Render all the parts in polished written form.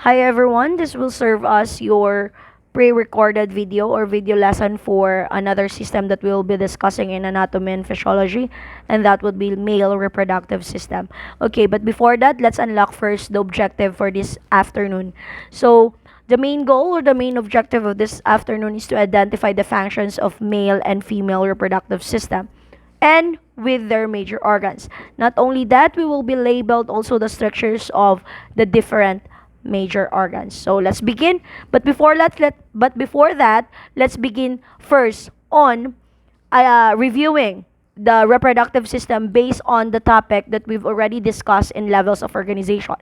Hi everyone, this will serve as your pre-recorded video or video lesson for another system that we'll be discussing in anatomy and physiology, and that would be male reproductive system. Okay, but before that, let's unlock first the objective for this afternoon. So, the main goal or the main objective of this afternoon is to identify the functions of male and female reproductive system and with their major organs. Not only that, we will be labeled also the structures of the different major organs. So let's begin. But before that, let's begin first on reviewing the reproductive system based on the topic that we've already discussed in levels of organization.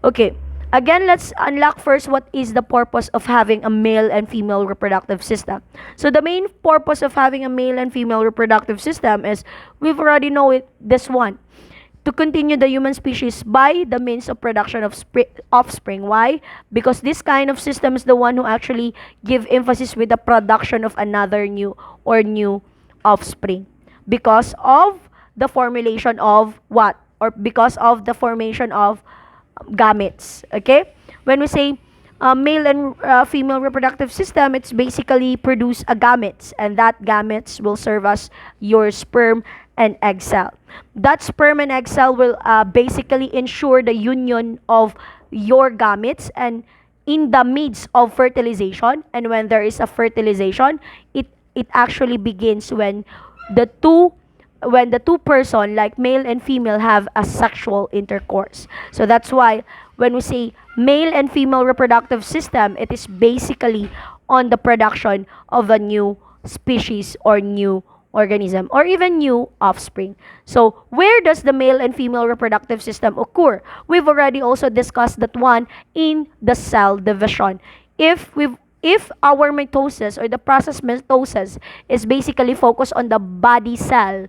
Okay. Again, let's unlock first what is the purpose of having a male and female reproductive system. So the main purpose of having a male and female reproductive system is we've already know it this one, to continue the human species by the means of production of offspring. Why? Because this kind of system is the one who actually give emphasis with the production of another new offspring because of the formulation of what? Or because of the formation of gametes. Okay? When we say male and female reproductive system, it's basically produce a gametes, and that gametes will serve as your sperm and egg cell. That sperm and egg cell will basically ensure the union of your gametes and in the midst of fertilization. And when there is a fertilization, it actually begins the two when the two person like male and female have a sexual intercourse. So that's why when we say male and female reproductive system, it is basically on the production of a new species or new organism or even new offspring. So where does the male and female reproductive system occur? We've already also discussed that one in the cell division. If our mitosis or the process mitosis is basically focused on the body cell,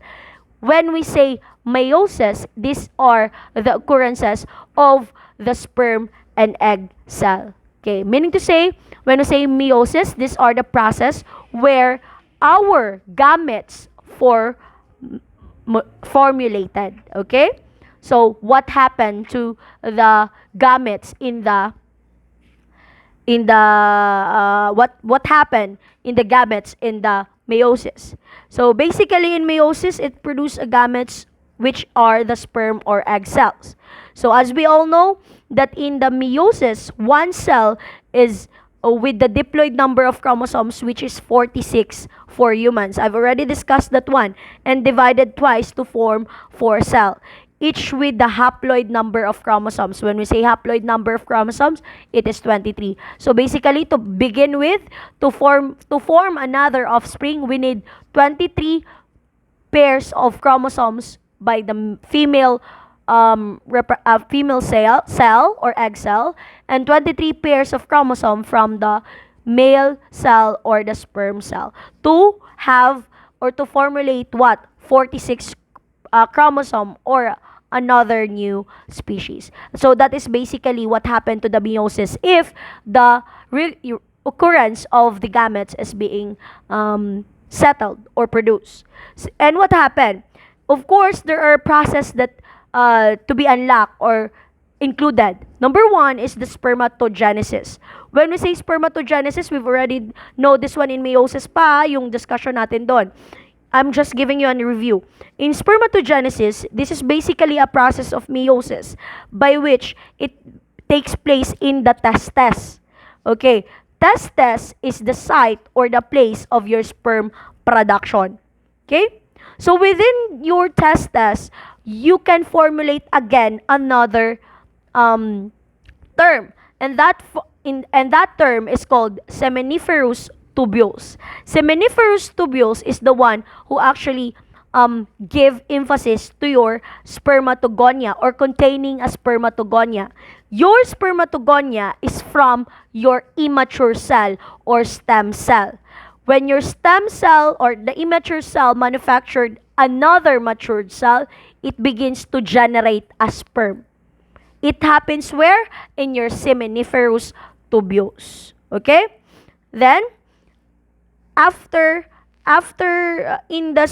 when we say meiosis, these are the occurrences of the sperm and egg cell. Okay, meaning to say, when we say meiosis, these are the process where our gametes formulated. Okay, so what happened to the gametes what happened in the gametes in the meiosis. So basically in meiosis, it produces a gametes which are the sperm or egg cells. So as we all know that in the meiosis, one cell is with the diploid number of chromosomes, which is 46 for humans. I've already discussed that one, and divided twice to form 4 cells, each with the haploid number of chromosomes. When we say haploid number of chromosomes, it is 23. So basically, to begin with, to form another offspring, we need 23 pairs of chromosomes by the female female cell or egg cell, and 23 pairs of chromosome from the male cell or the sperm cell to have or to formulate what? 46 chromosome or another new species. So that is basically what happened to the meiosis if the occurrence of the gametes is being settled or produced. And what happened? Of course, there are processes that to be unlocked or included. Number one is the spermatogenesis. When we say spermatogenesis, we've already know this one in meiosis pa, yung discussion natin doon. I'm just giving you a review. In spermatogenesis, this is basically a process of meiosis by which it takes place in the testes. Okay, testes is the site or the place of your sperm production. Okay? So within your testes, you can formulate again another term, and that term is called seminiferous tubules. Seminiferous tubules is the one who actually give emphasis to your spermatogonia or containing a spermatogonia. Your spermatogonia is from your immature cell or stem cell. When your stem cell or the immature cell manufactured another matured cell, it begins to generate a sperm. It happens where? In your seminiferous tubules. Okay? Then, after in the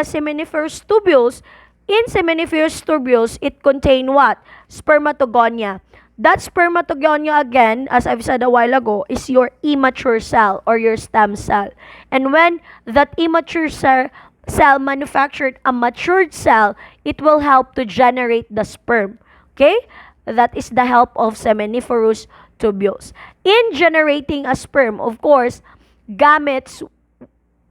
seminiferous tubules, in seminiferous tubules, it contain what? Spermatogonia. That spermatogonia, again, as I've said a while ago, is your immature cell or your stem cell. And when that immature cell manufactured a matured cell, it will help to generate the sperm. Okay? That is the help of seminiferous tubules. In generating a sperm, of course, gametes,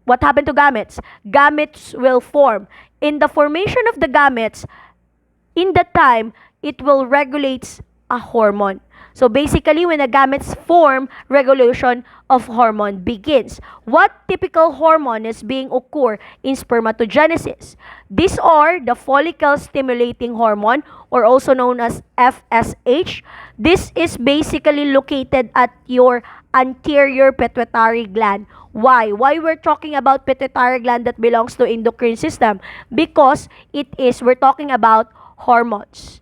what happened to gametes? Gametes will form. In the formation of the gametes, in that time, it will regulate a hormone. So basically, when the gametes form, regulation of hormone begins. What typical hormone is being occur in spermatogenesis? These are the follicle stimulating hormone, or also known as FSH. This is basically located at your anterior pituitary gland. Why? Why we're talking about pituitary gland that belongs to endocrine system? Because we're talking about hormones.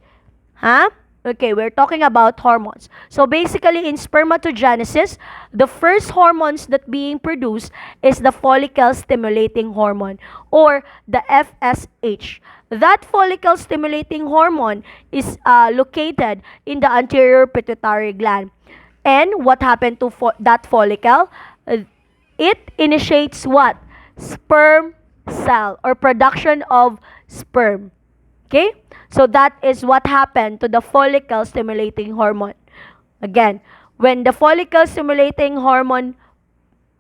Huh? Okay, we're talking about hormones. So basically, in spermatogenesis, the first hormones that being produced is the follicle stimulating hormone, or the FSH. That follicle stimulating hormone is located in the anterior pituitary gland. And what happened to that follicle? It initiates what? Sperm cell, or production of sperm. Okay? So that is what happened to the follicle stimulating hormone. Again, when the follicle stimulating hormone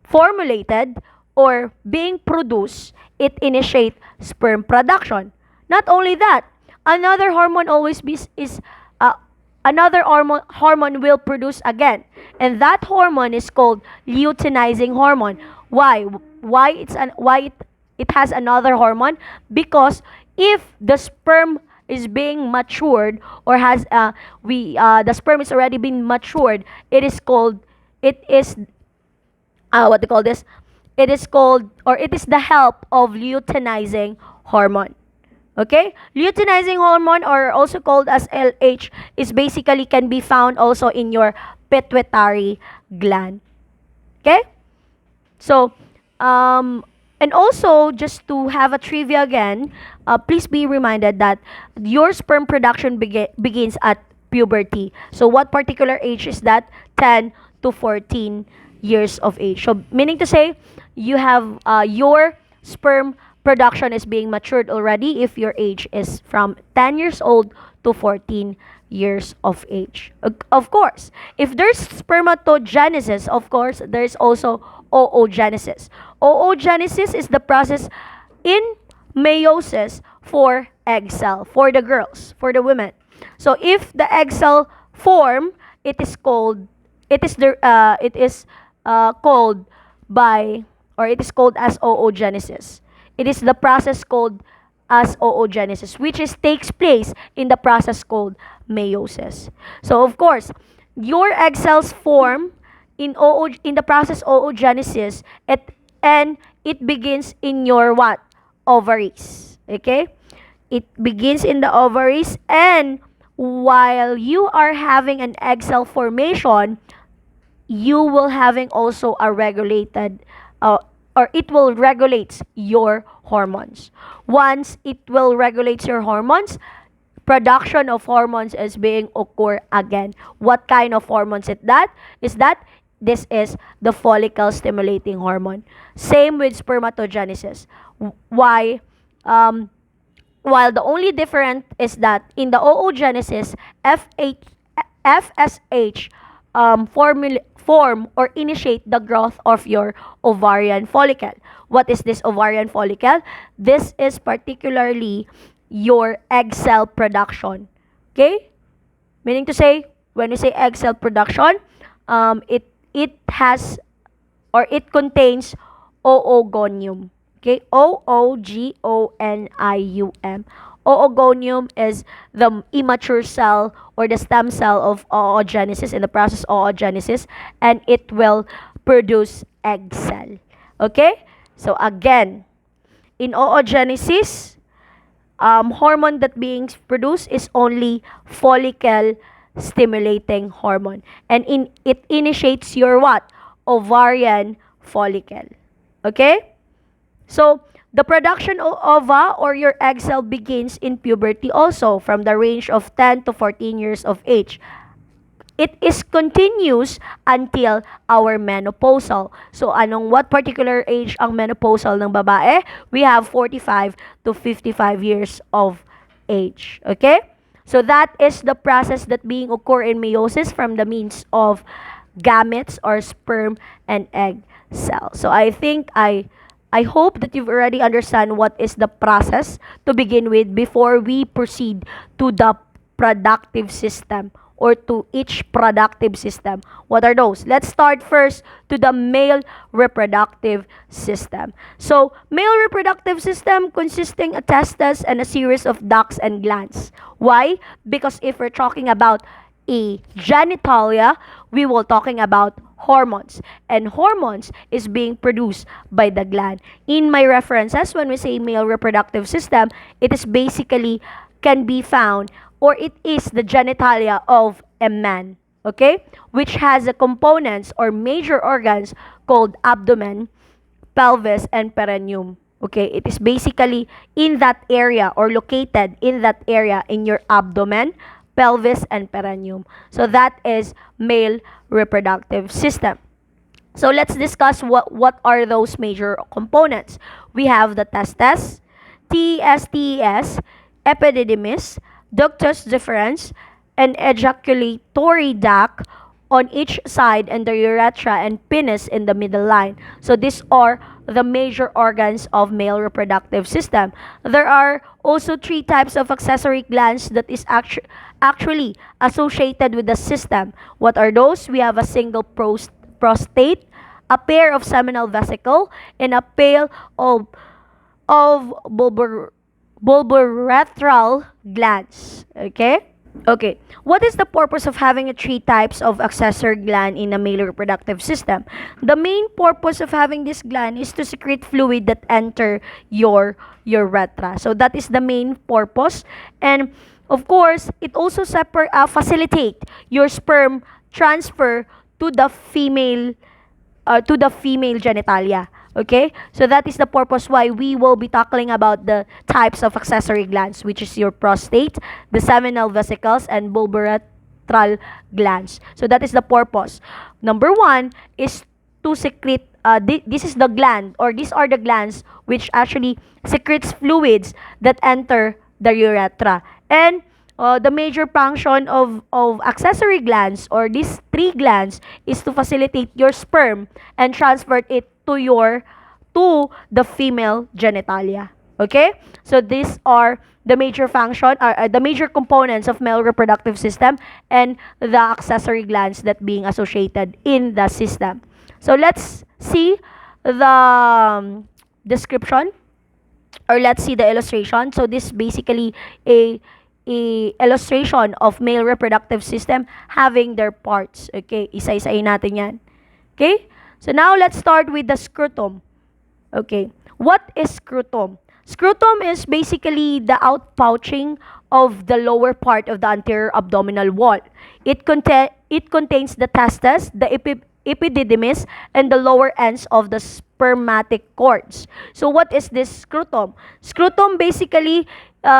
formulated or being produced, it initiates sperm production. Not only that, another hormone another hormone will produce again, and that hormone is called luteinizing hormone. Why? It has another hormone? Because if the sperm is being matured, or the sperm is already been matured, it is what they call this? It is called, or it is the help of luteinizing hormone. Okay? Luteinizing hormone, or also called as LH, is basically can be found also in your pituitary gland. Okay? So, and also, just to have a trivia again, please be reminded that your sperm production begins at puberty. So, what particular age is that? 10 to 14 years of age. So, meaning to say, you have your sperm production is being matured already if your age is from 10 years old to 14 years of age. Of course, if there's spermatogenesis, of course, there's also oogenesis. Oogenesis is the process in meiosis for egg cell, for the girls, for the women. So if the egg cell form, it is called as oogenesis. It is the process called as oogenesis, which takes place in the process called meiosis. So of course, your egg cells form in the process oogenesis, and it begins in your what? Ovaries. Okay? It begins in the ovaries, and while you are having an egg cell formation, you will having also a regulated or it will regulate your hormones. Once it will regulate your hormones, production of hormones is being occur again. What kind of hormones is that? This is the follicle stimulating hormone. Same with spermatogenesis. Why? While the only difference is that in the oogenesis, FSH form or initiate the growth of your ovarian follicle. What is this ovarian follicle? This is particularly your egg cell production. Okay? Meaning to say, when we say egg cell production, it has, or it contains oogonium. Okay? oogonium. Oogonium is the immature cell or the stem cell of oogenesis, in the process oogenesis, and it will produce egg cell. Okay? So again, in oogenesis, hormone that being produced is only follicle stimulating hormone, and it initiates your what? Ovarian follicle. Okay? So The production of ova or your egg cell begins in puberty also from the range of 10 to 14 years of age. It is continuous until our menopausal. So, what particular age ang menopausal ng babae? We have 45 to 55 years of age. Okay? So, that is the process that being occur in meiosis from the means of gametes or sperm and egg cell. So, I hope that you've already understand what is the process to begin with before we proceed to the productive system or to each productive system. What are those? Let's start first to the male reproductive system. So, male reproductive system consisting of testes and a series of ducts and glands. Why? Because if we're talking about a genitalia, we will talking about hormones. And hormones is being produced by the gland. In my references, when we say male reproductive system, it is basically can be found or it is the genitalia of a man, okay? Which has a components or major organs called abdomen, pelvis, and perineum. Okay, it is basically in that area or located in that area in your abdomen, pelvis, and perineum. So that is male reproductive system. So let's discuss what are those major components. We have the testes, TES, epididymis, ductus deferens, and ejaculatory duct on each side, and the urethra and penis in the middle line. So these are the major organs of male reproductive system. There are also 3 types of accessory glands that is actually associated with the system. What are those? We have a single prostate, a pair of seminal vesicle, and a pair of bulbourethral glands. Okay? Okay. What is the purpose of having 3 types of accessory gland in a male reproductive system? The main purpose of having this gland is to secrete fluid that enter your urethra. So that is the main purpose. And of course, it also facilitate your sperm transfer to the female genitalia. Okay? So that is the purpose why we will be tackling about the types of accessory glands, which is your prostate, the seminal vesicles, and bulbourethral glands. So that is the purpose. Number 1 is to secrete, this is the gland, or these are the glands which actually secretes fluids that enter the urethra. And the major function of accessory glands or these 3 glands is to facilitate your sperm and transfer it to the female genitalia. Okay? So these are the major function, the major components of male reproductive system and the accessory glands that being associated in the system. So let's see the description, or let's see the illustration. So this is basically a illustration of male reproductive system having their parts. Okay, isa-isahin natin yan. Okay, so now let's start with the scrotum. Okay, what is scrotum? Scrotum is basically the outpouching of the lower part of the anterior abdominal wall. It contains the testes, the epididymis, and the lower ends of the spermatic cords. So what is this scrotum? Scrotum basically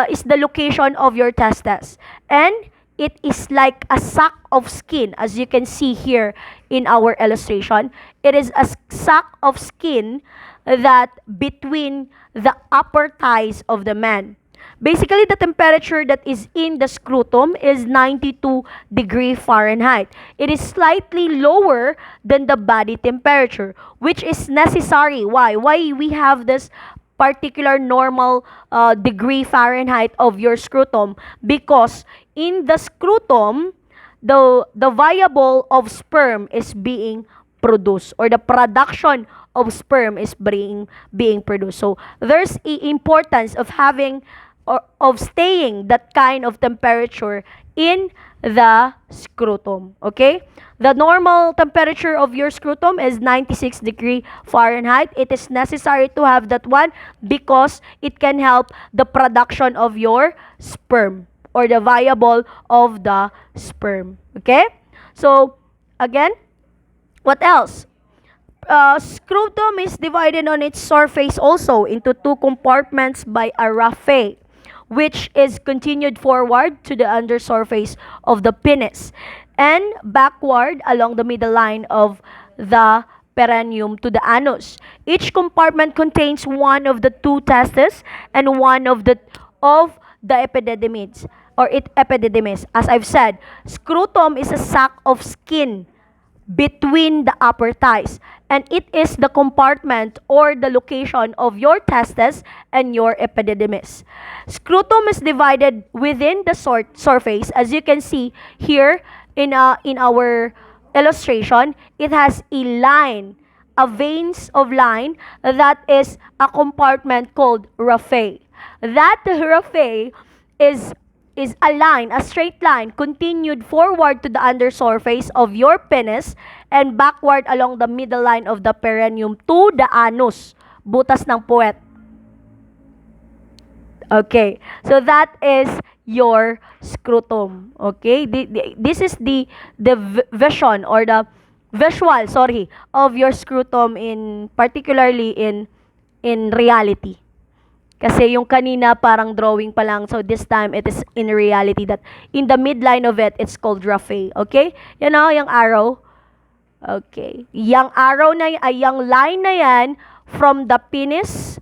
is the location of your testes, and it is like a sack of skin, as you can see here in our illustration. It is a sack of skin that between the upper thighs of the man. Basically, the temperature that is in the scrotum is 92 degree Fahrenheit. It is slightly lower than the body temperature, which is necessary. Why? Why we have this particular normal degree Fahrenheit of your scrotum? Because in the scrotum, the viable of sperm is being produced, or the production of sperm is being produced. So there's a importance of having or of staying that kind of temperature in the scrotum. Okay? The normal temperature of your scrotum is 96 degree Fahrenheit. It is necessary to have that one because it can help the production of your sperm, or the viable of the sperm. Okay? So, again, what else? Scrotum is divided on its surface also into two compartments by a raphe, which is continued forward to the undersurface of the penis and backward along the middle line of the perineum to the anus. Each compartment contains one of the two testes and one of the epididymis or epididymis. As I've said, scrotum is a sac of skin between the upper thighs, and it is the compartment or the location of your testes and your epididymis. Scrotum is divided within the surface, as you can see here in our illustration. It has a veins of line that is a compartment called raphe. That raphe is a straight line, continued forward to the undersurface of your penis and backward along the middle line of the perineum to the anus, butas ng puwet. Okay, so that is your scrotum. Okay, this is the vision or the visual, of your scrotum particularly in reality. Kasi yung kanina parang drawing pa lang. So this time it is in reality that in the midline of it, it's called raphe. Okay? Yan o, yung arrow. Okay. Yung arrow na yung line na yan from the penis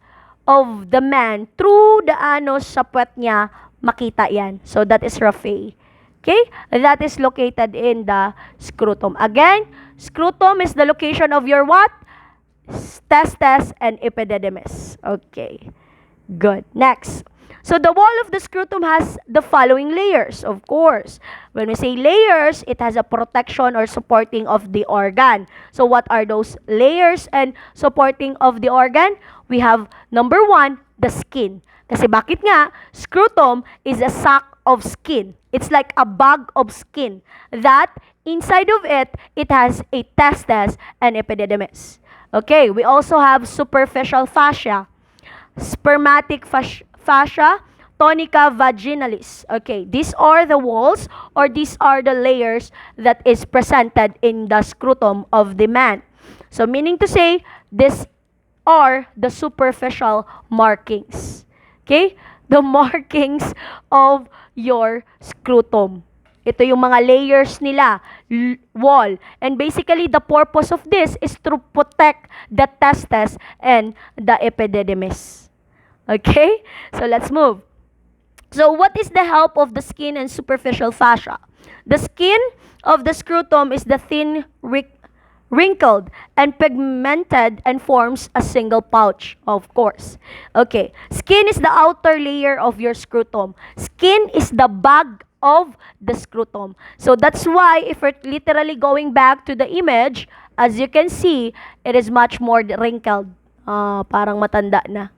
of the man through the anus sa puwet niya, makita yan. So that is raphe. Okay? That is located in the scrotum. Again, scrotum is the location of your what? Testes and epididymis. Okay. Good. Next. So the wall of the scrotum has the following layers, of course. When we say layers, it has a protection or supporting of the organ. So what are those layers and supporting of the organ? We have number 1, the skin. Kasi bakit nga? Scrotum is a sac of skin. It's like a bag of skin that inside of it, it has a testes and epididymis. Okay, we also have superficial fascia, spermatic fascia, tunica vaginalis. Okay, these are the walls or these are the layers that is presented in the scrotum of the man. So meaning to say, these are the superficial markings. Okay, the markings of your scrotum. Ito yung mga layers nila, wall. And basically, the purpose of this is to protect the testes and the epididymis. Okay? So, let's move. So, what is the help of the skin and superficial fascia? The skin of the scrotum is the thin, wrinkled, and pigmented and forms a single pouch, of course. Okay. Skin is the outer layer of your scrotum. Skin is the bag of the scrotum. So that's why if we're literally going back to the image, as you can see, it is much more wrinkled. Parang matanda na.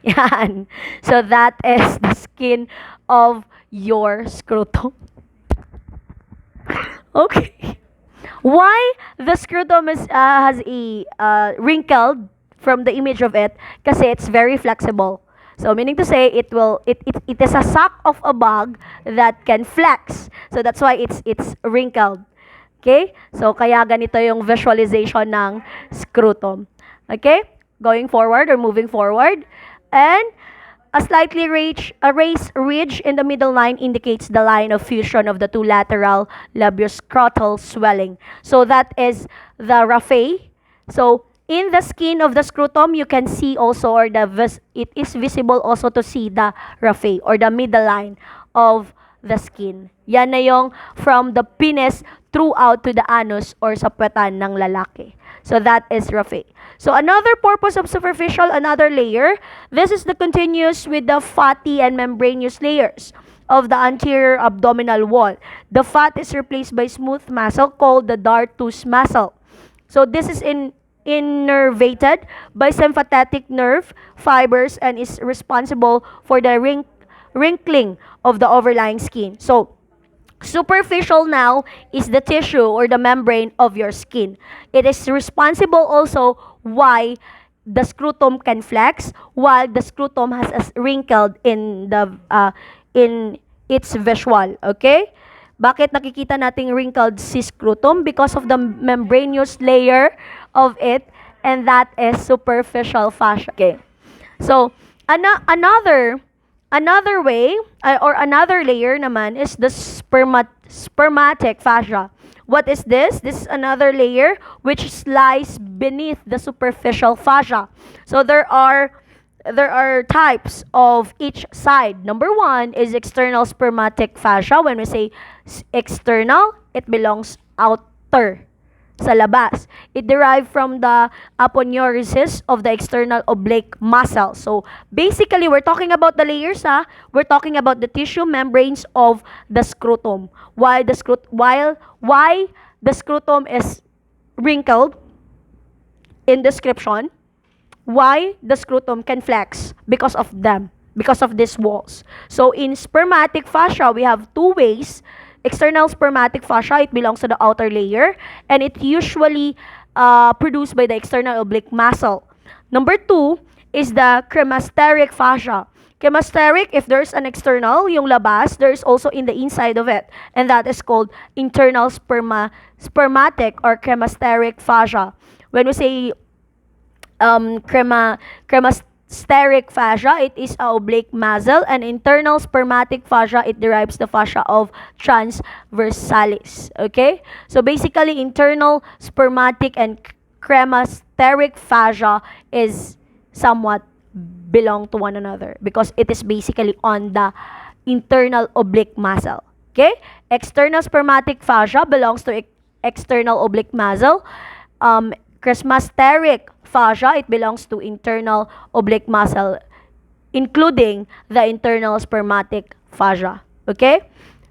Yan. So that is the skin of your scrotum. Okay. Why the scrotum has a wrinkled from the image of it? Kasi it's very flexible. So meaning to say, it is a sack of a bag that can flex. So that's why it's wrinkled. Okay? So kaya ganito yung visualization ng scrotum. Okay? Going forward or moving forward. And a slightly raised ridge in the middle line indicates the line of fusion of the two lateral labioscrotal swelling. So that is the raphe. So in the skin of the scrotum, you can see also, or it is visible also to see the raphe or the middle line of the skin. Yan na yung from the penis throughout to the anus or sa puwetan ng lalaki. So that is raphe. So another purpose of superficial, another layer, this is the continuous with the fatty and membranous layers of the anterior abdominal wall. The fat is replaced by smooth muscle called the dartos muscle. So this is innervated by sympathetic nerve fibers and is responsible for the wrinkling of the overlying skin. So, superficial now is the tissue or the membrane of your skin. It is responsible also why the scrotum can flex, while the scrotum has wrinkled in its visual. Okay? Bakit nakikita nating wrinkled si scrotum? Because of the membranous layer of it and that is superficial fascia. Okay. So, another way or another layer naman is the spermatic fascia. What is this? This is another layer which lies beneath the superficial fascia. So there are types of each side. Number one is external spermatic fascia. When we say external, it belongs outer, sa labas. It derived from the aponeurosis of the external oblique muscle. So, basically, we're talking about the layers, ha? We're talking about the tissue membranes of the scrotum. Why the scrotum is wrinkled in description? Why the scrotum can flex? Because of them, because of these walls. So in spermatic fascia, we have two ways. External spermatic fascia, it belongs to the outer layer, and it usually produced by the external oblique muscle. Number two is the cremasteric fascia. Cremasteric, if there's an external, yung labas, there's also in the inside of it, and that is called internal spermatic or cremasteric fascia. When we say cremasteric fascia, it is a oblique muscle, and internal spermatic fascia, it derives the fascia of transversalis. Okay? So basically, internal spermatic and cremasteric fascia is somewhat belong to one another because it is basically on the internal oblique muscle. Okay? External spermatic fascia belongs to external oblique muscle. Cremasteric fascia, it belongs to internal oblique muscle, including the internal spermatic fascia. Okay?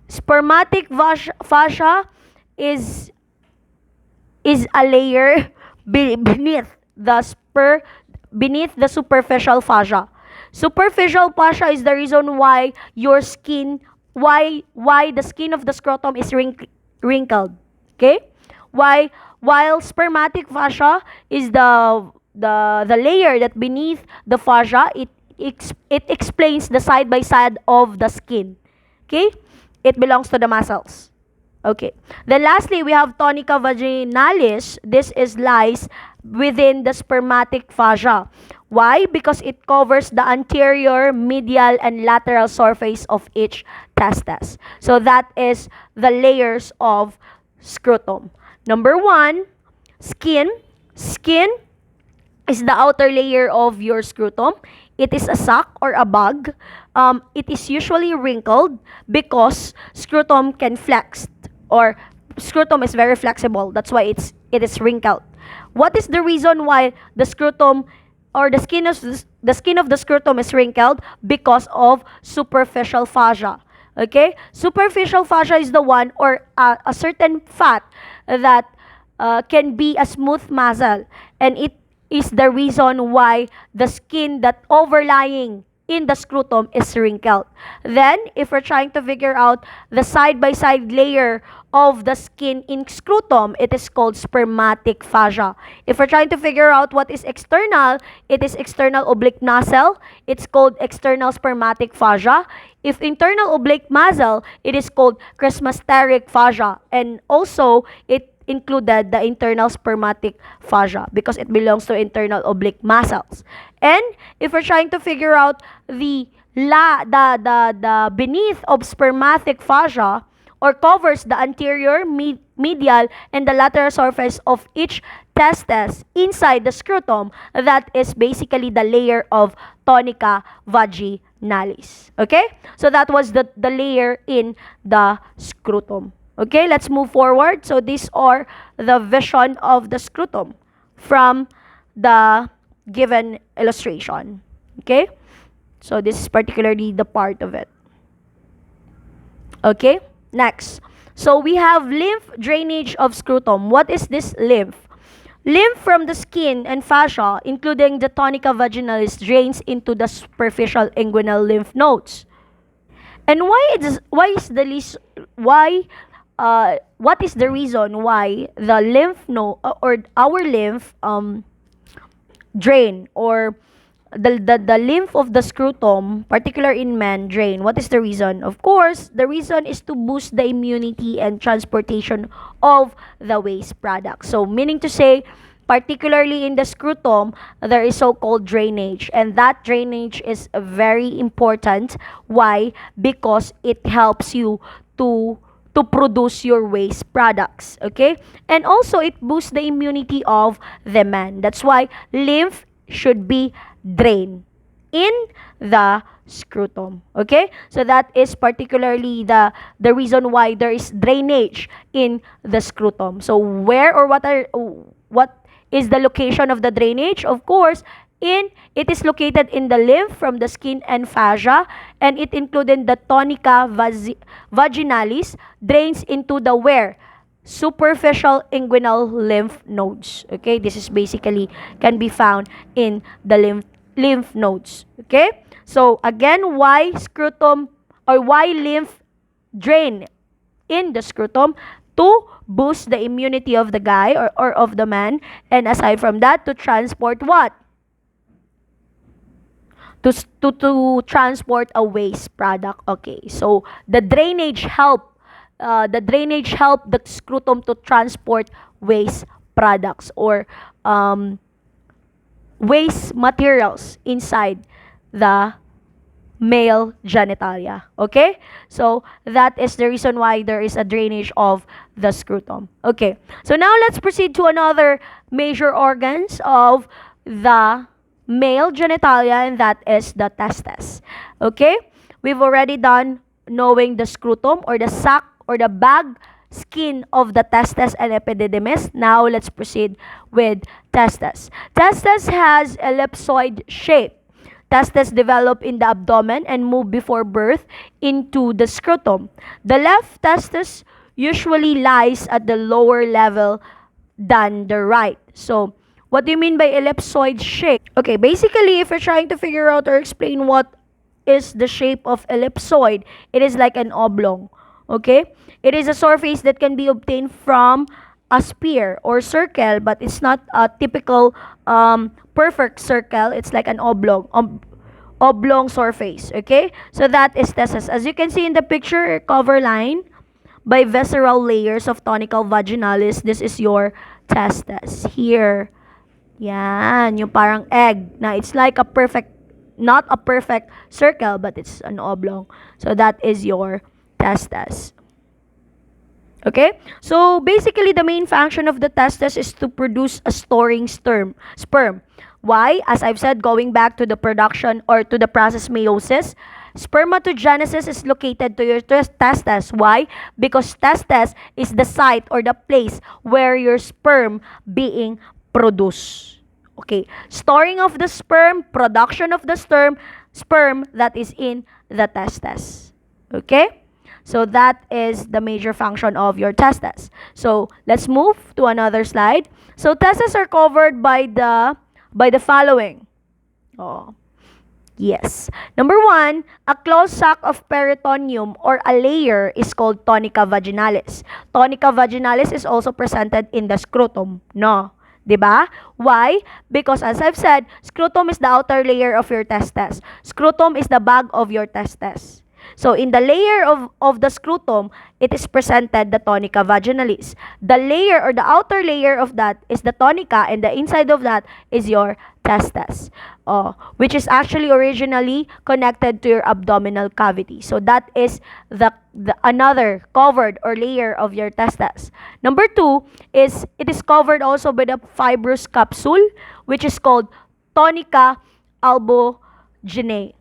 Spermatic fascia is a layer beneath the superficial fascia. Superficial fascia is the reason why why the skin of the scrotum is wrinkled. Okay? While spermatic fascia is the layer that beneath the fascia, it explains the side by side of the skin. Okay? It belongs to the muscles. Okay. Then lastly, we have tunica vaginalis. This lies within the spermatic fascia. Why? Because it covers the anterior, medial, and lateral surface of each testis. So that is the layers of scrotum. Number one, skin. Skin is the outer layer of your scrotum. It is a sac or a bag. It is usually wrinkled because scrotum can flex, or scrotum is very flexible. That's why it is wrinkled. What is the reason why the scrotum or the skin of the scrotum is wrinkled? Because of superficial fascia. Okay? Superficial fascia is the one, or a certain fat that can be a smooth muscle, and it is the reason why the skin that overlying in the scrotum is wrinkled. Then, if we're trying to figure out the side-by-side layer of the skin in scrotum, it is called spermatic fascia. If we're trying to figure out what is external, it is external oblique muscle. It's called external spermatic fascia. If internal oblique muscle, it is called cremasteric fascia. And also, it included the internal spermatic fascia because it belongs to internal oblique muscles. And if we're trying to figure out the beneath of spermatic fascia, or covers the anterior, medial, and the lateral surface of each testis inside the scrotum, that is basically the layer of tunica vaginalis. Okay? So that was the layer in the scrotum. Okay, let's move forward. So these are the vision of the scrotum from the given illustration. Okay? So this is particularly the part of it. Okay? Next. So we have lymph drainage of scrotum. What is this lymph? Lymph from the skin and fascia, including the tunica vaginalis, drains into the superficial inguinal lymph nodes. And what is the reason why the lymph node or our lymph drain, or the lymph of the scrotum, particular in men, drain? What is the reason? Of course, the reason is to boost the immunity and transportation of the waste product. So, meaning to say, particularly in the scrotum, there is so-called drainage. And that drainage is very important. Why? Because it helps you to produce your waste products. Okay? And also, it boosts the immunity of the man. That's why lymph should be drained in the scrotum. Okay? So that is particularly the reason why there is drainage in the scrotum. So where or what is the location of the drainage? Of course, it is located in the lymph from the skin and fascia, and it included the tunica vaginalis, drains into the where superficial inguinal lymph nodes. Okay, this is basically can be found in the lymph nodes. Okay, so again, why scrotum or why lymph drain in the scrotum? To boost the immunity of the guy or of the man, and aside from that, to transport what? To transport a waste product. Okay, so the drainage help the scrotum to transport waste products or waste materials inside the male genitalia. Okay? So that is the reason why there is a drainage of the scrotum. Okay. So now let's proceed to another major organs of the male genitalia, and that is the testes. Okay? We've already done knowing the scrotum or the sac or the bag skin of the testes and epididymis. Now let's proceed with testes. Testes has ellipsoid shape. Testes develop in the abdomen and move before birth into the scrotum. The left testis usually lies at the lower level than the right. So, what do you mean by ellipsoid shape? Okay, basically, if you're trying to figure out or explain what is the shape of ellipsoid, it is like an oblong. Okay? It is a surface that can be obtained from a sphere or circle, but it's not a typical perfect circle. It's like an oblong surface. Okay? So that is testis. As you can see in the picture, cover line by visceral layers of tunica vaginalis. This is your testis. Here. Yan. Yung parang egg na it's like a perfect, not a perfect circle, but it's an oblong. So that is your testis. Okay? So basically, the main function of the testis is to produce a storing sperm. Why? As I've said, going back to the production or to the process meiosis, spermatogenesis is located to your testes. Why? Because testes is the site or the place where your sperm being produced. Okay. Storing of the sperm, production of the sperm that is in the testes. Okay? So that is the major function of your testes. So let's move to another slide. So testes are covered by the following. Oh, yes. Number one, a closed sac of peritoneum or a layer is called tunica vaginalis. Tunica vaginalis is also presented in the scrotum. No. Diba? Why? Because as I've said, scrotum is the outer layer of your testes. Scrotum is the bag of your testes. So in the layer of the scrotum, it is presented the tunica vaginalis. The layer or the outer layer of that is the tunica, and the inside of that is your testes, which is actually originally connected to your abdominal cavity. So that is the another covered or layer of your testes. Number two is it is covered also by the fibrous capsule, which is called tunica albuginea.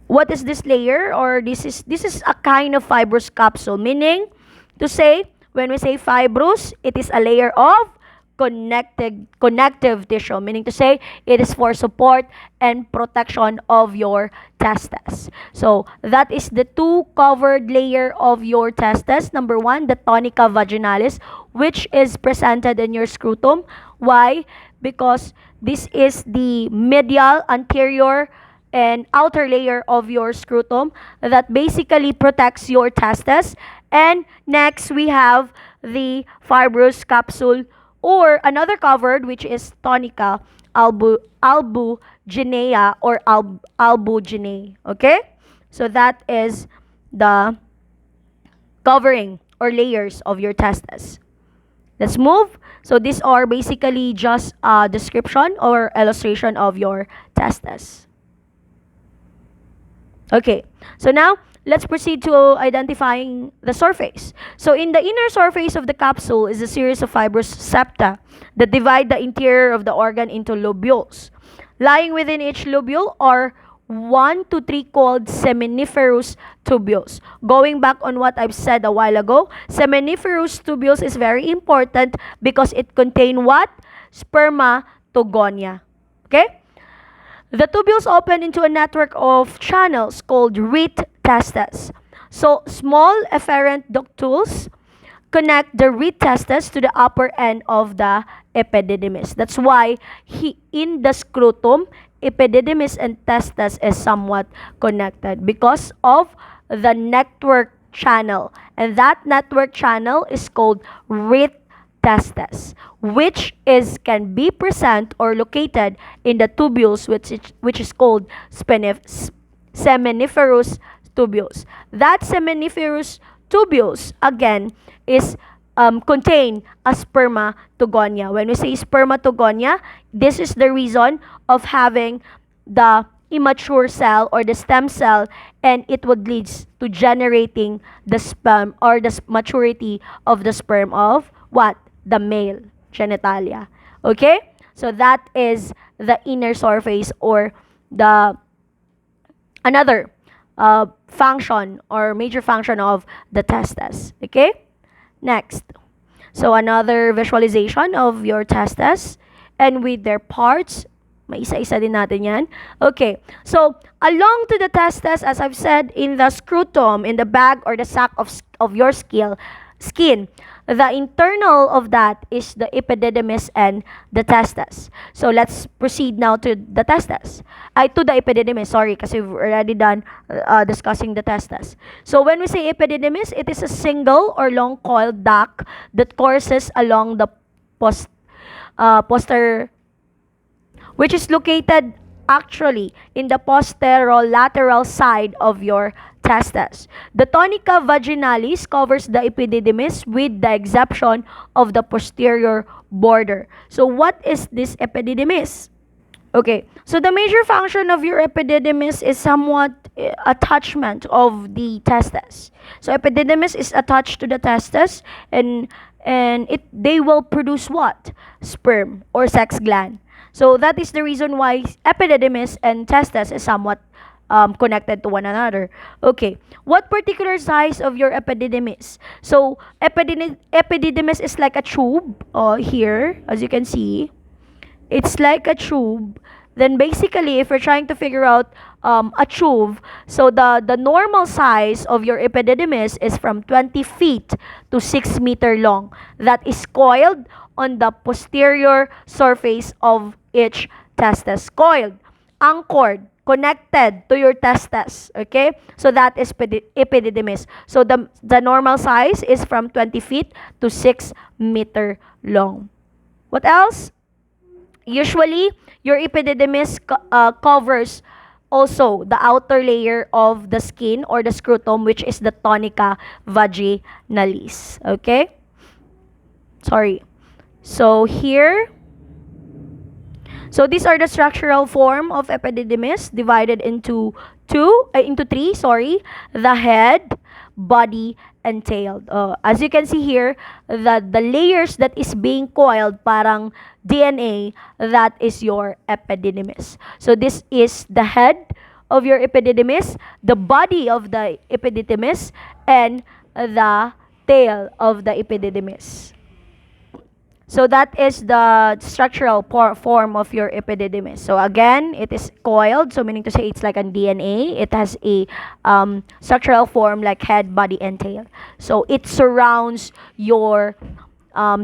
What is this layer? Or this is a kind of fibrous capsule, meaning to say, when we say fibrous, it is a layer of connective tissue, meaning to say it is for support and protection of your testes. So that is the two covered layer of your testes. Number one, the tunica vaginalis, which is presented in your scrotum. Why? Because this is the medial, anterior, and outer layer of your scrotum that basically protects your testes. And next, we have the fibrous capsule or another covered, which is tunica albuginea or albuginea. Okay? So that is the covering or layers of your testes. Let's move. So these are basically just a description or illustration of your testes. Okay, so now let's proceed to identifying the surface. So in the inner surface of the capsule is a series of fibrous septa that divide the interior of the organ into lobules. Lying within each lobule are 1 to 3 called seminiferous tubules. Going back on what I've said a while ago, seminiferous tubules is very important because it contain what? Spermatogonia. Okay? The tubules open into a network of channels called reed testes. So, small efferent ductules connect the reed testes to the upper end of the epididymis. That's why in the scrotum, epididymis and testes is somewhat connected because of the network channel. And that network channel is called reed testes, which can be present or located in the tubules, which is called seminiferous tubules. That seminiferous tubules again is contain a spermatogonia. When we say spermatogonia, this is the reason of having the immature cell or the stem cell, and it would lead to generating the sperm or the maturity of the sperm of what? The male genitalia. Okay? So that is the inner surface or the another function or major function of the testes. Okay? Next. So another visualization of your testes and with their parts. May isa-isa din natin yan. Okay. So, along to the testes, as I've said, in the scrotum, in the bag or the sac of your skin, the internal of that is the epididymis and the testes. So, let's proceed now to the testes. To the epididymis, sorry, kasi we've already done discussing the testes. So, when we say epididymis, it is a single or long coiled duct that courses along the posterior, which is located actually in the posterolateral side of your testes. The tunica vaginalis covers the epididymis with the exception of the posterior border. So what is this epididymis? Okay, so the major function of your epididymis is somewhat attachment of the testes. So epididymis is attached to the testes, and they will produce what? Sperm or sex gland. So that is the reason why epididymis and testes is somewhat connected to one another. Okay, what particular size of your epididymis? So epididymis is like a tube here, as you can see. It's like a tube. Then basically, if we're trying to figure out a tube, so the normal size of your epididymis is from 20 feet to 6 meter long. That is coiled on the posterior surface of each testes. Coiled, anchored, connected to your testes. Okay? So that is epididymis. So the normal size is from 20 feet to 6 meter long. What else? Usually, your epididymis covers also the outer layer of the skin or the scrotum, which is the tunica vaginalis. Okay? Sorry. So here, so these are the structural form of epididymis divided into three, sorry. The head, body, and tail. As you can see here, the layers that is being coiled, parang DNA, that is your epididymis. So this is the head of your epididymis, the body of the epididymis, and the tail of the epididymis. So that is the structural form of your epididymis. So again, it is coiled, so meaning to say it's like a DNA. It has a structural form like head, body, and tail. So it surrounds your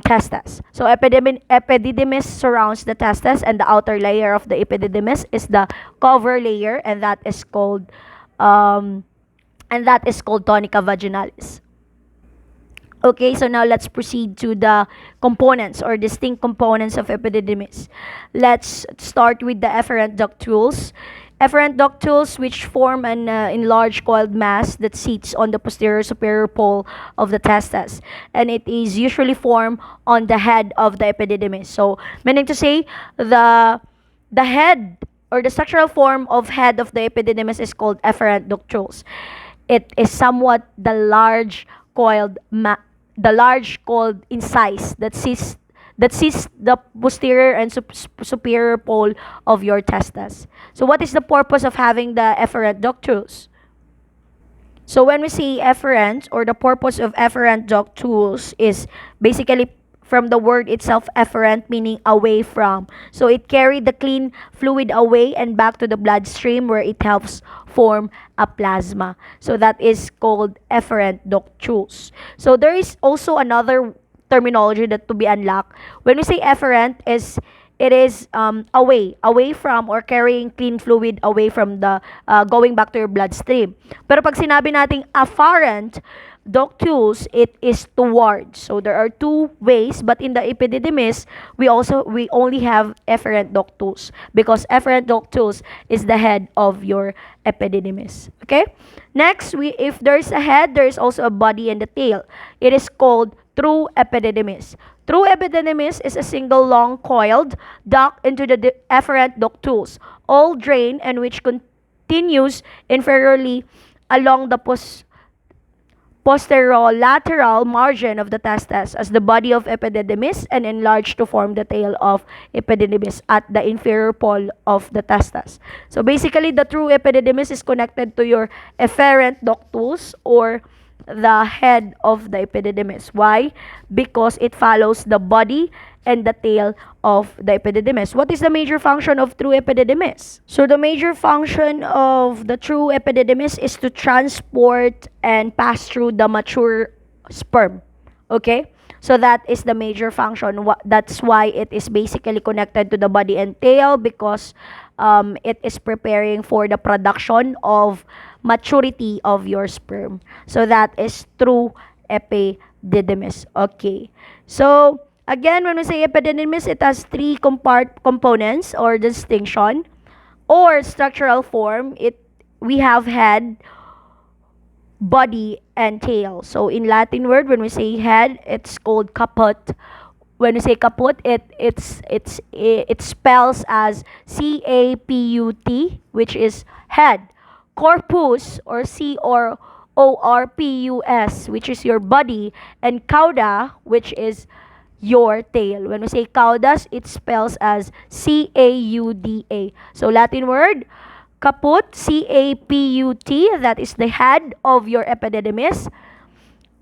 testes. So epididymis surrounds the testes, and the outer layer of the epididymis is the cover layer, and that is called tunica vaginalis. Okay, so now let's proceed to the components or distinct components of epididymis. Let's start with the efferent ductules. Efferent ductules, which form an enlarged coiled mass that sits on the posterior superior pole of the testes, and it is usually formed on the head of the epididymis. So, meaning to say, the head or the structural form of head of the epididymis is called efferent ductules. It is somewhat the large coiled incise that sees the posterior and superior pole of your testes. So what is the purpose of having the efferent ductules? So when we say efferent, or the purpose of efferent ductules, is basically from the word itself, efferent, meaning away from. So it carried the clean fluid away and back to the bloodstream, where it helps form a plasma. So that is called efferent ductules. So there is also another terminology that to be unlocked. When we say efferent, it is away from, or carrying clean fluid away from the going back to your bloodstream. Pero pag sinabi nating afferent ductules, it is towards. So there are two ways, but in the epididymis, we only have efferent ductules, because efferent ductules is the head of your epididymis. Okay? Next, if there's a head, there is also a body and a tail. It is called true epididymis. True epididymis is a single long coiled duct into the efferent ductules, all drain, and which continues inferiorly along the posterolateral margin of the testes as the body of epididymis, and enlarged to form the tail of epididymis at the inferior pole of the testes. So basically, the true epididymis is connected to your efferent ductules, or the head of the epididymis. Why? Because it follows the body and the tail of the epididymis. What is the major function of true epididymis? So the major function of the true epididymis is to transport and pass through the mature sperm. Okay? So that is the major function. That's why it is basically connected to the body and tail, because it is preparing for the production of maturity of your sperm. So that is true epididymis. Okay. So again, when we say epididymis, it has three components or distinction or structural form. We have head, body, and tail. So in Latin word, when we say head, it's called caput. When we say caput, it spells as CAPUT, which is head. Corpus, or CORPUS, which is your body, and cauda, which is your tail. When we say caudas, it spells as CAUDA. So Latin word, caput, CAPUT, that is the head of your epididymis.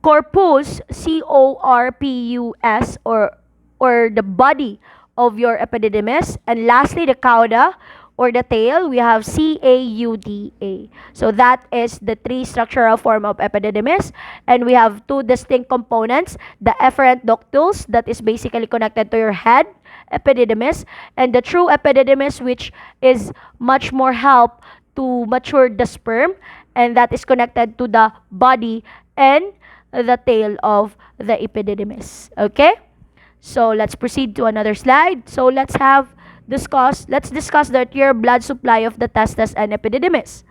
Corpus, CORPUS, or the body of your epididymis. And lastly, the cauda, or the tail, we have CAUDA. So that is the three structural form of epididymis, and we have two distinct components: the efferent ductules, that is basically connected to your head, epididymis, and the true epididymis, which is much more help to mature the sperm, and that is connected to the body and the tail of the epididymis. Okay? So let's proceed to another slide. So let's discuss the arterial blood supply of the testes and epididymis.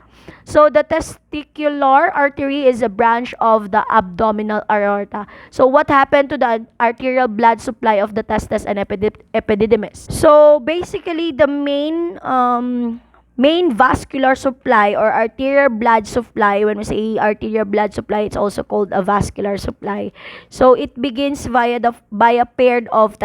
So the testicular artery is a branch of the abdominal aorta. So what happened to the arterial blood supply of the testes and epididymis? So basically, the main vascular supply or arterial blood supply, when we say arterial blood supply, it's also called a vascular supply. So it begins by a pair of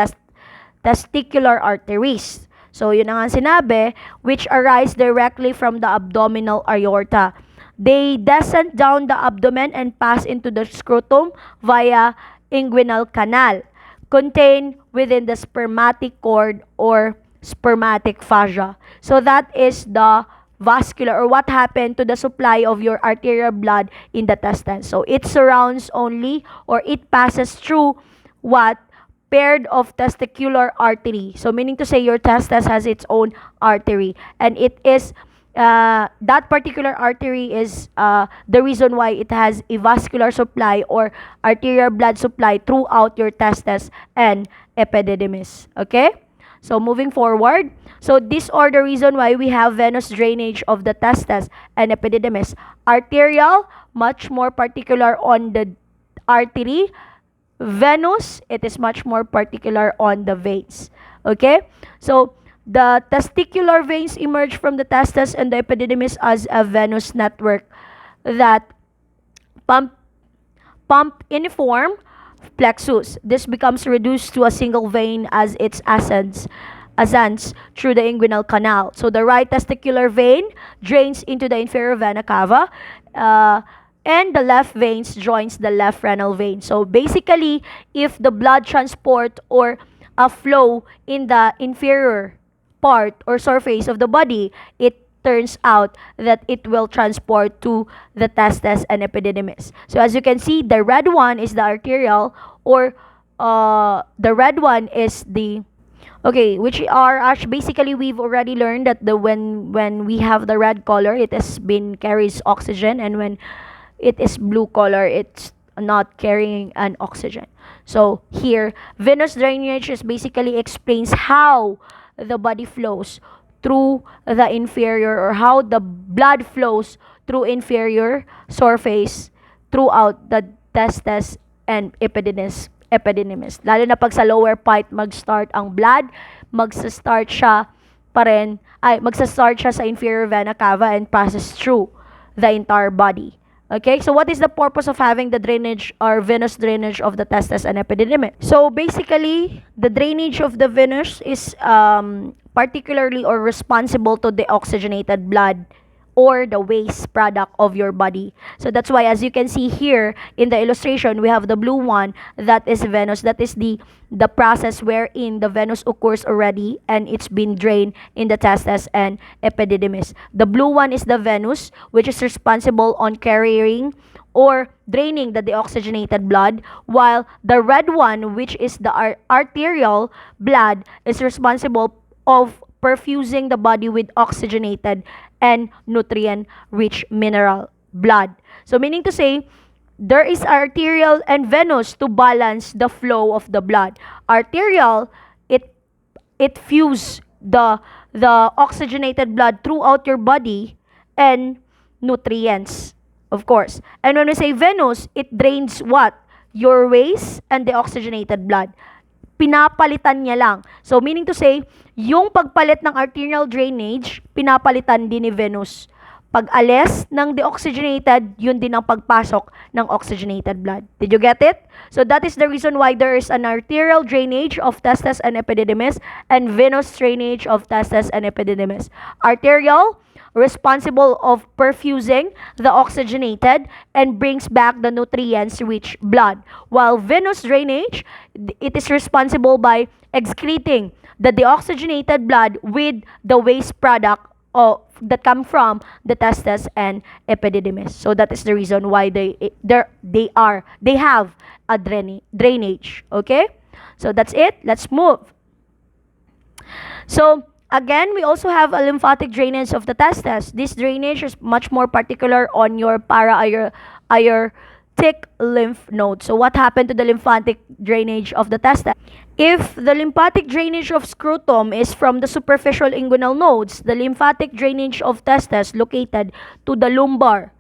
testicular arteries. So yun ang sinabi, which arise directly from the abdominal aorta. They descend down the abdomen and pass into the scrotum via inguinal canal, contained within the spermatic cord or spermatic fascia. So that is the vascular, or what happened to the supply of your arterial blood in the testes. So it surrounds only, or it passes through what? Paired of testicular artery. So meaning to say your testes has its own artery, and it is that particular artery is the reason why it has a vascular supply or arterial blood supply throughout your testes and epididymis. Okay? So moving forward, so this are the reason why we have venous drainage of the testes and epididymis. Arterial, much more particular on the artery. Venous, it is much more particular on the veins. Okay? So, the testicular veins emerge from the testes and the epididymis as a venous network that pump uniform plexus. This becomes reduced to a single vein as its ascends through the inguinal canal. So the right testicular vein drains into the inferior vena cava, and the left veins joins the left renal vein. So basically, if the blood transport or a flow in the inferior part or surface of the body, it turns out that it will transport to the testes and epididymis. So as you can see, the red one is the arterial, or the red one is the which are actually basically we've already learned that the when we have the red color, it has been carries oxygen, and when it is blue color, it's not carrying an oxygen. So here, venous drainage is basically explains how the body flows through the inferior, or how the blood flows through inferior surface throughout the testes and epididymis. Lalo na pag sa lower part mag-start ang blood, magsa-start siya sa inferior vena cava and passes through the entire body. Okay, so what is the purpose of having the drainage or venous drainage of the testes and epididymis? So basically, the drainage of the venous is particularly or responsible to the oxygenated blood or the waste product of your body. So that's why, as you can see here in the illustration, we have the blue one, that is venous. That is the process wherein the venous occurs already and it's been drained in the testes and epididymis. The blue one is the venous, which is responsible on carrying or draining the deoxygenated blood, while the red one, which is the arterial blood, is responsible of perfusing the body with oxygenated and nutrient-rich mineral blood. So meaning to say, there is arterial and venous to balance the flow of the blood. Arterial, it fuses the oxygenated blood throughout your body and nutrients, of course. And when we say venous, it drains what? Your waste and the oxygenated blood. Pinapalitan niya lang. So, meaning to say, yung pagpalit ng arterial drainage, pinapalitan din ni venous. Pag alis ng deoxygenated, yun din ang pagpasok ng oxygenated blood. Did you get it? So, that is the reason why there is an arterial drainage of testes and epididymis and venous drainage of testes and epididymis. Arterial, responsible of perfusing the oxygenated and brings back the nutrients-rich blood. While venous drainage, it is responsible by excreting the deoxygenated blood with the waste product that come from the testes and epididymis. So that is the reason why they have a drainage. Okay? So that's it. Let's move. So again, we also have a lymphatic drainage of the testes. This drainage is much more particular on your para-aortic lymph node. So what happened to the lymphatic drainage of the testes? If the lymphatic drainage of scrotum is from the superficial inguinal nodes, the lymphatic drainage of testes located to the lumbar,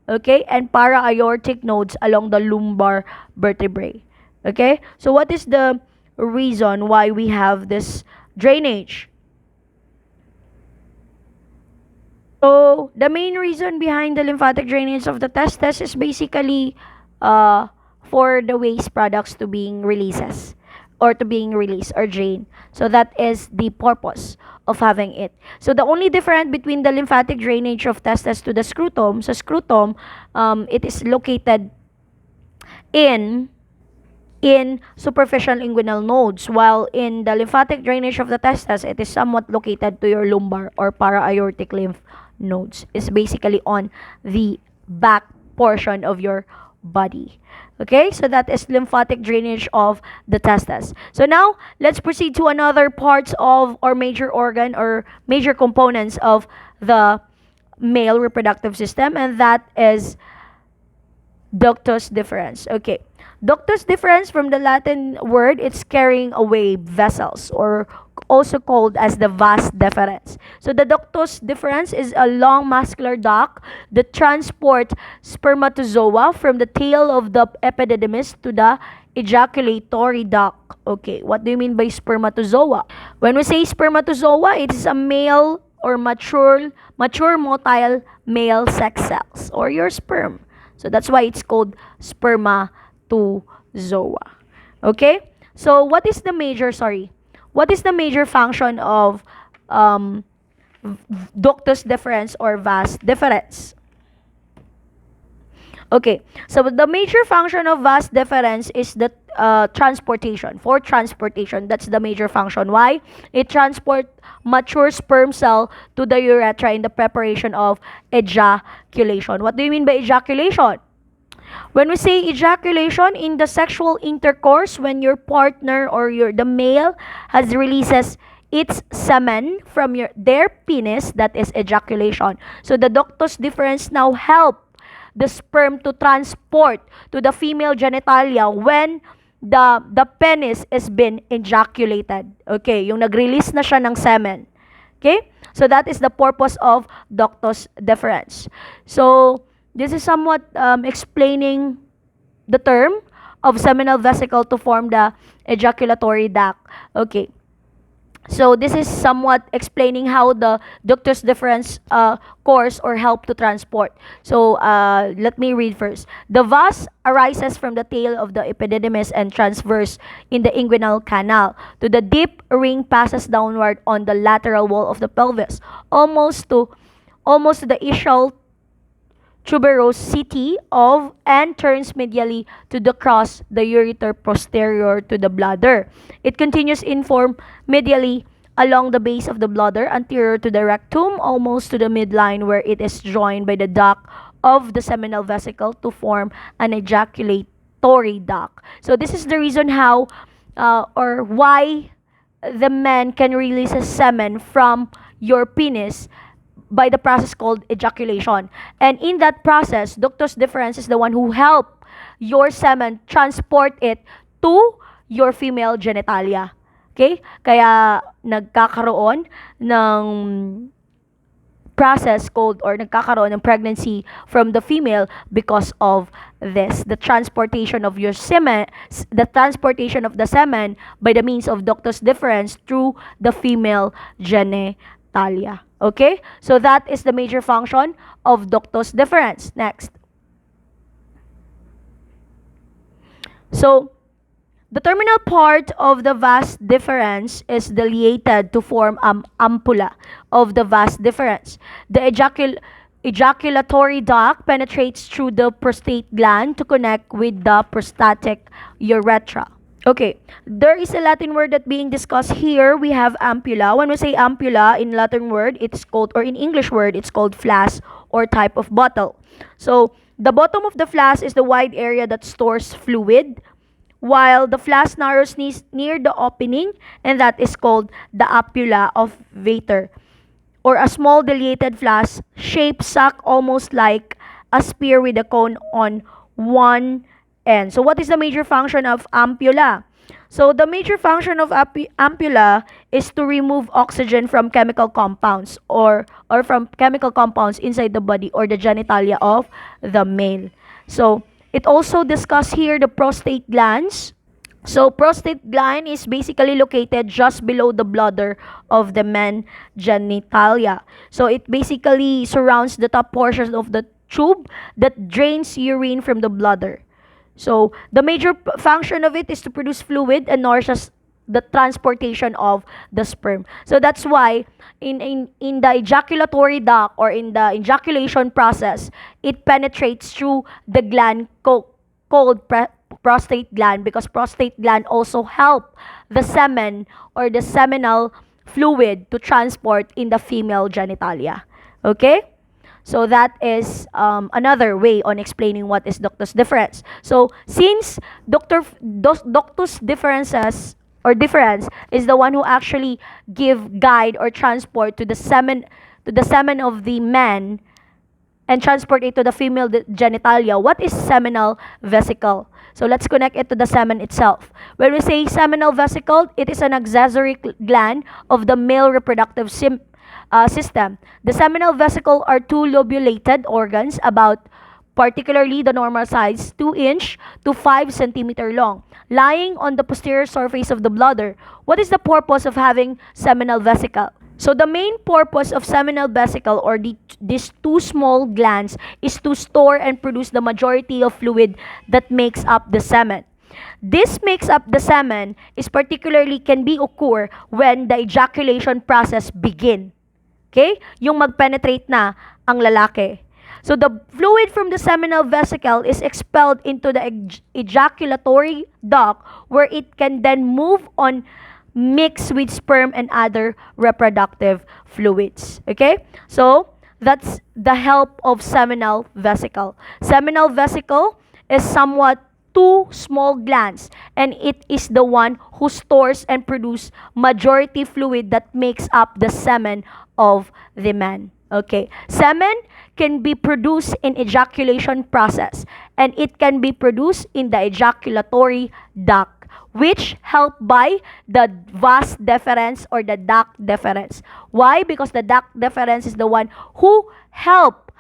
okay, and para-aortic nodes along the lumbar vertebrae. Okay? So what is the reason why we have this drainage? So, the main reason behind the lymphatic drainage of the testes is basically for the waste products to being released or drained. So, that is the purpose of having it. So, the only difference between the lymphatic drainage of testes to the scrotum, so scrotum, it is located in superficial inguinal nodes, while in the lymphatic drainage of the testes, it is somewhat located to your lumbar or para-aortic lymph nodes. It's basically on the back portion of your body. Okay, so that is lymphatic drainage of the testes. So now, let's proceed to another parts of or major organ or major components of the male reproductive system, and that is ductus deferens. Okay, Ductus deferens from the Latin word, it's carrying away vessels, or also called as the vas deferens. So the ductus deferens is a long muscular duct that transports spermatozoa from the tail of the epididymis to the ejaculatory duct. Okay, what do you mean by spermatozoa? When we say spermatozoa, it is a male or mature motile male sex cells, or your sperm. So that's why it's called spermatozoa. Okay? So what is the major function of ductus deferens or vas deferens? Okay, so the major function of vas deferens is the transportation. For transportation, that's the major function. Why? It transports mature sperm cell to the urethra in the preparation of ejaculation. What do you mean by ejaculation? When we say ejaculation in the sexual intercourse, when your partner or the male has releases its semen from their penis, that is ejaculation. So the ductus deferens now help the sperm to transport to the female genitalia when the penis is been ejaculated. Okay, yung nag-release na siya ng semen. Okay? So that is the purpose of ductus deferens. So this is somewhat explaining the term of seminal vesicle to form the ejaculatory duct. Okay. So this is somewhat explaining how the ductus deferens course or help to transport. So let me read first. The vas arises from the tail of the epididymis and transverse in the inguinal canal. To the deep ring passes downward on the lateral wall of the pelvis, almost to the ischial tuberosity of and turns medially to the cross the ureter posterior to the bladder. It continues in form medially along the base of the bladder anterior to the rectum, almost to the midline, where it is joined by the duct of the seminal vesicle to form an ejaculatory duct. So this is the reason how or why the man can release a semen from your penis by the process called ejaculation. And in that process, ductus deferens is the one who help your semen transport it to your female genitalia. Okay? Kaya nagkakaroon ng process called or nagkakaroon ng pregnancy from the female because of this, the transportation of your semen, the transportation of the semen by the means of ductus deferens through the female genitalia. Okay? So that is the major function of ductus deferens. Next. So, the terminal part of the vas deferens is dilated to form an ampulla of the vas deferens. The ejaculatory duct penetrates through the prostate gland to connect with the prostatic urethra. Okay, there is a Latin word that being discussed here. We have ampulla. When we say ampulla in Latin word, it's called, or in English word, it's called flask or type of bottle. So, the bottom of the flask is the wide area that stores fluid, while the flask narrows near the opening, and that is called the ampulla of Vater, or a small dilated flask shaped sac almost like a spear with a cone on one end. So what is the major function of ampulla? So the major function of ampulla is to remove oxygen from chemical compounds or from chemical compounds inside the body or the genitalia of the male. So it also discuss here the prostate glands. So prostate gland is basically located just below the bladder of the man genitalia. So it basically surrounds the top portion of the tube that drains urine from the bladder. So the major function of it is to produce fluid and nourishes the transportation of the sperm. So that's why in the ejaculatory duct or in the ejaculation process, it penetrates through the gland called prostate gland, because prostate gland also help the semen or the seminal fluid to transport in the female genitalia. Okay? So that is another way on explaining what is ductus deferens. So since ductus deferens is the one who actually give guide or transport to the semen of the man and transport it to the female genitalia, what is seminal vesicle? So let's connect it to the semen itself. When we say seminal vesicle, it is an accessory gland of the male reproductive system. The seminal vesicle are two lobulated organs about particularly the normal size, 2-inch to 5 centimeter long, lying on the posterior surface of the bladder. What is the purpose of having seminal vesicle? So the main purpose of seminal vesicle or these two small glands is to store and produce the majority of fluid that makes up the semen. This makes up the semen is particularly can be occur when the ejaculation process begin. Okay? Yung mag-penetrate na ang lalaki. So the fluid from the seminal vesicle is expelled into the ejaculatory duct where it can then move on mix with sperm and other reproductive fluids. Okay? So that's the help of seminal vesicle. Seminal vesicle is somewhat two small glands and it is the one who stores and produces majority fluid that makes up the semen of the man. Okay. Semen can be produced in ejaculation process and it can be produced in the ejaculatory duct, which helped by the vas deferens or the duct deferens. Why? Because the duct deferens is the one who help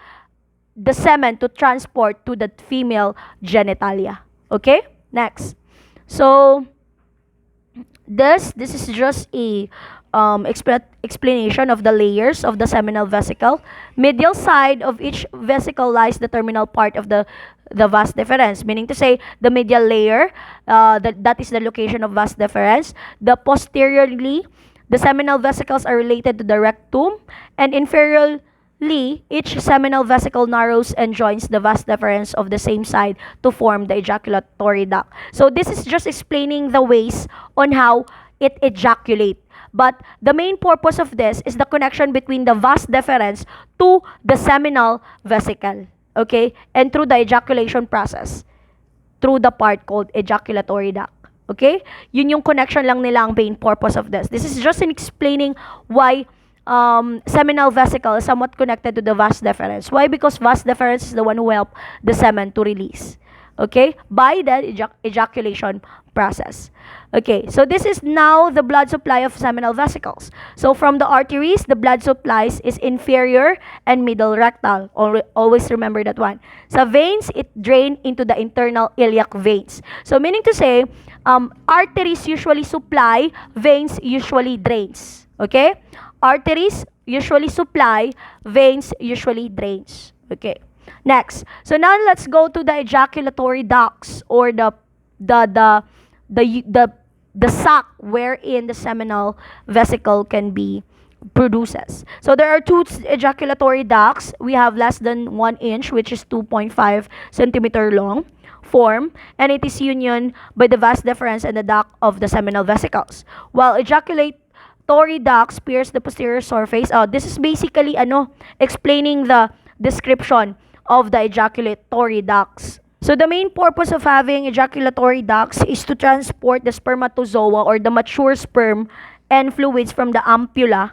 the semen to transport to the female genitalia. Okay? Next. So this is just a explanation of the layers of the seminal vesicle. Medial side of each vesicle lies the terminal part of the vas deferens, meaning to say the medial layer, that is the location of vas deferens. The posteriorly, the seminal vesicles are related to the rectum, and inferiorly, each seminal vesicle narrows and joins the vas deferens of the same side to form the ejaculatory duct. So this is just explaining the ways on how it ejaculate. But the main purpose of this is the connection between the vas deferens to the seminal vesicle. Okay? And through the ejaculation process. Through the part called ejaculatory duct. Okay? Yun yung connection lang nila ang main purpose of this. This is just in explaining why seminal vesicle is somewhat connected to the vas deferens. Why? Because vas deferens is the one who help the semen to release. Okay? By the ejaculation process. Okay, so this is now the blood supply of seminal vesicles. So from the arteries, the blood supplies is inferior and middle rectal. Always remember that one. Sa veins, it drain into the internal iliac veins. So meaning to say, arteries usually supply, veins usually drains. Okay? Arteries usually supply, veins usually drains. Okay. Next. So now let's go to the ejaculatory ducts or the sac wherein the seminal vesicle can be produces. So there are two ejaculatory ducts. We have less than 1 inch, which is 2.5 centimeter long form, and it is union by the vas deferens and the duct of the seminal vesicles. While ejaculatory ducts pierce the posterior surface. This is basically explaining the description of the ejaculatory ducts. So the main purpose of having ejaculatory ducts is to transport the spermatozoa or the mature sperm and fluids from the ampulla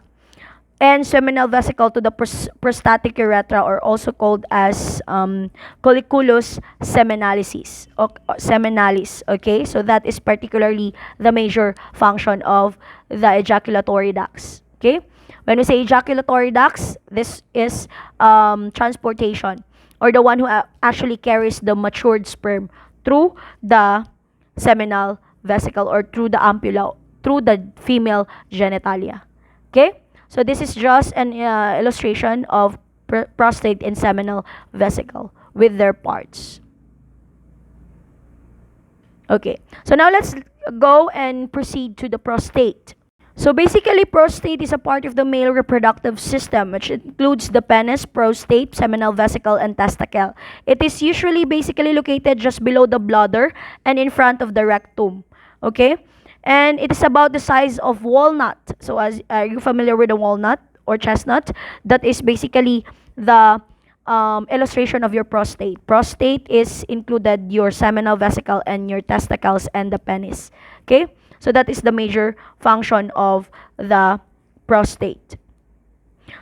and seminal vesicle to the prostatic urethra, or also called as colliculus seminalis. Okay, so that is particularly the major function of the ejaculatory ducts. Okay, when we say ejaculatory ducts, this is transportation, or the one who actually carries the matured sperm through the seminal vesicle or through the ampulla, through the female genitalia. Okay? So this is just an illustration of prostate and seminal vesicle with their parts. Okay. So now let's go and proceed to the prostate. So basically, prostate is a part of the male reproductive system, which includes the penis, prostate, seminal vesicle, and testicle. It is usually basically located just below the bladder and in front of the rectum. Okay? And it is about the size of walnut. So are you familiar with a walnut or chestnut? That is basically the illustration of your prostate. Prostate is included your seminal vesicle and your testicles and the penis. Okay? So that is the major function of the prostate.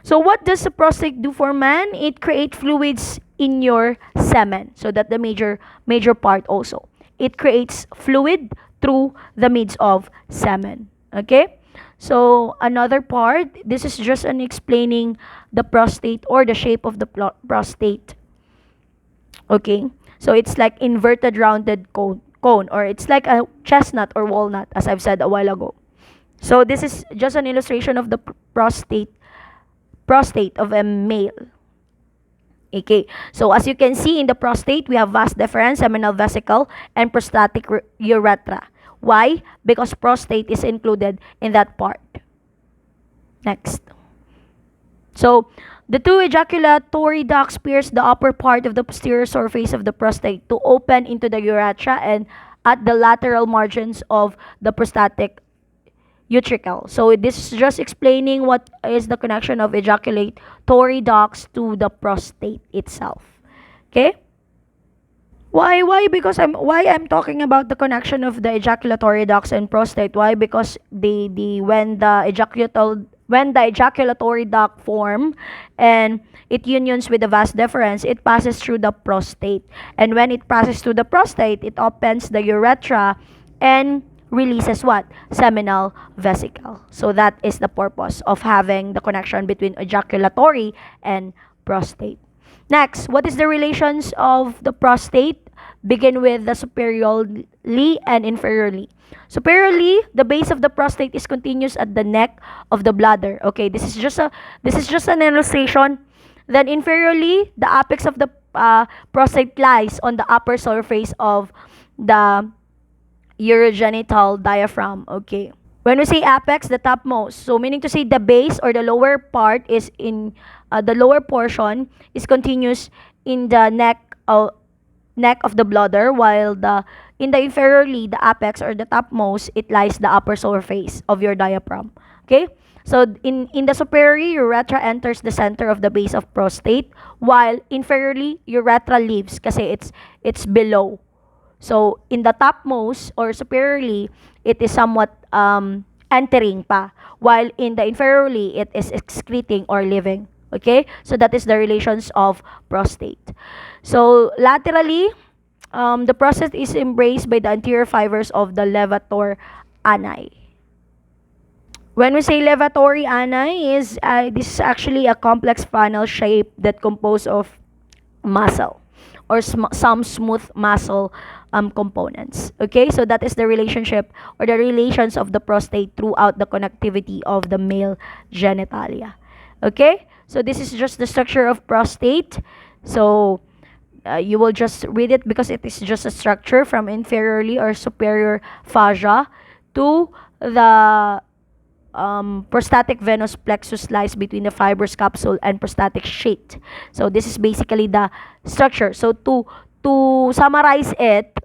So what does the prostate do for man? It creates fluids in your semen. So that's the major part also. it creates fluid through the means of semen. Okay? So another part, this is just an explaining the prostate or the shape of the prostate. Okay? So it's like inverted rounded cone, or it's like a chestnut or walnut, as I've said a while ago. So this is just an illustration of the prostate of a male. Okay, so as you can see in the prostate, we have vas deferens, seminal vesicle, and prostatic urethra. Why? Because prostate is included in that part. Next. So, the two ejaculatory ducts pierce the upper part of the posterior surface of the prostate to open into the urethra and at the lateral margins of the prostatic utricle. So this is just explaining what is the connection of ejaculatory ducts to the prostate itself. Okay? Why? Because I'm talking about the connection of the ejaculatory ducts and prostate. Why? Because when the ejaculatory duct form and it unions with the vas deferens, it passes through the prostate. And when it passes through the prostate, it opens the urethra and releases what? Seminal vesicle. So that is the purpose of having the connection between ejaculatory and prostate. Next, what is the relations of the prostate? Begin with the superiorly and inferiorly. Superiorly, the base of the prostate is continuous at the neck of the bladder. Okay, this is just an illustration. Then inferiorly, the apex of the prostate lies on the upper surface of the urogenital diaphragm. Okay. When we say apex, the topmost, so meaning to say the base or the lower part is in the lower portion is continuous in the neck of the bladder, while in the inferiorly, the apex or the topmost, it lies the upper surface of your diaphragm. Okay? So in the superiorly, urethra enters the center of the base of prostate, while inferiorly, urethra leaves kasi it's below. So in the topmost or superiorly, it is somewhat entering pa, while in the inferiorly, it is excreting or leaving. Okay? So that is the relations of prostate. So laterally, the prostate is embraced by the anterior fibers of the levator ani. When we say levatory ani, this is actually a complex funnel shape that composed of muscle or some smooth muscle components. Okay, so that is the relationship or the relations of the prostate throughout the connectivity of the male genitalia. Okay, so this is just the structure of prostate. So you will just read it because it is just a structure from inferiorly or superior fascia to the prostatic venous plexus lies between the fibrous capsule and prostatic sheath. So this is basically the structure. So to summarize it,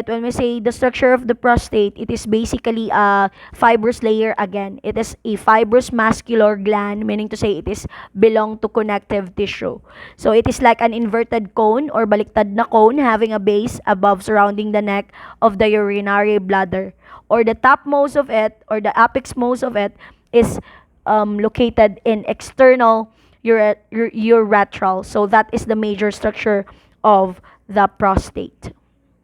when we say the structure of the prostate, it is basically a fibrous layer again. It is a fibrous muscular gland, meaning to say it is belong to connective tissue. So it is like an inverted cone or baliktad na cone having a base above surrounding the neck of the urinary bladder. Or the topmost of it, or the apex most of it, is located in external urethral. So that is the major structure of the prostate.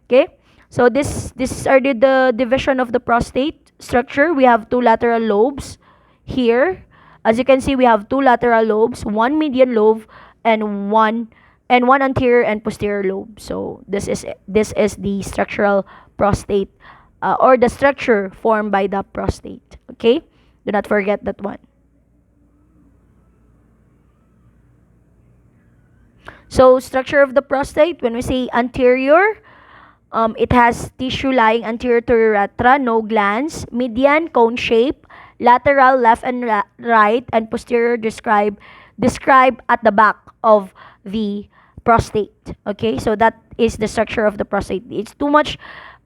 Okay, so this are the division of the prostate structure. We have two lateral lobes here. As you can see, we have two lateral lobes, one median lobe, and one anterior and posterior lobe. So this is the structural prostate or the structure formed by the prostate. Okay, do not forget that one. So structure of the prostate, when we say anterior, it has tissue lying anterior to urethra, no glands, median, cone shape, lateral, left and right, and posterior describe at the back of the prostate. Okay, so that is the structure of the prostate. It's too much,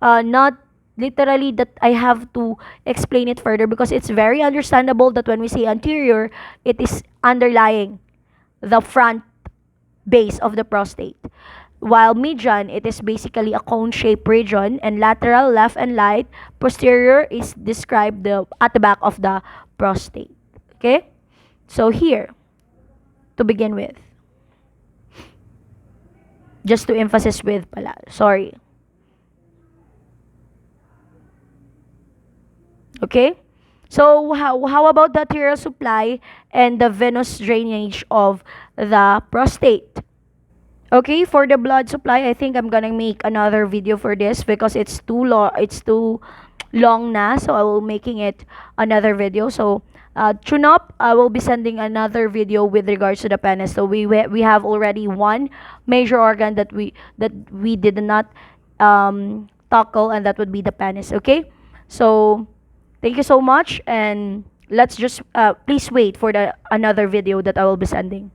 not literally that I have to explain it further because it's very understandable that when we say anterior, it is underlying the front base of the prostate. While median, it is basically a cone-shaped region, and lateral, left and right, posterior is described at the back of the prostate. Okay? So here, to begin with, just to emphasize with pala, sorry. Okay? So, how about the arterial supply and the venous drainage of the prostate? Okay, for the blood supply, I think I'm gonna make another video for this because it's too long na, so I will making it another video. So, tune up. I will be sending another video with regards to the penis. So we have already one major organ that we did not tackle, and that would be the penis. Okay, so thank you so much, and let's just please wait for the another video that I will be sending.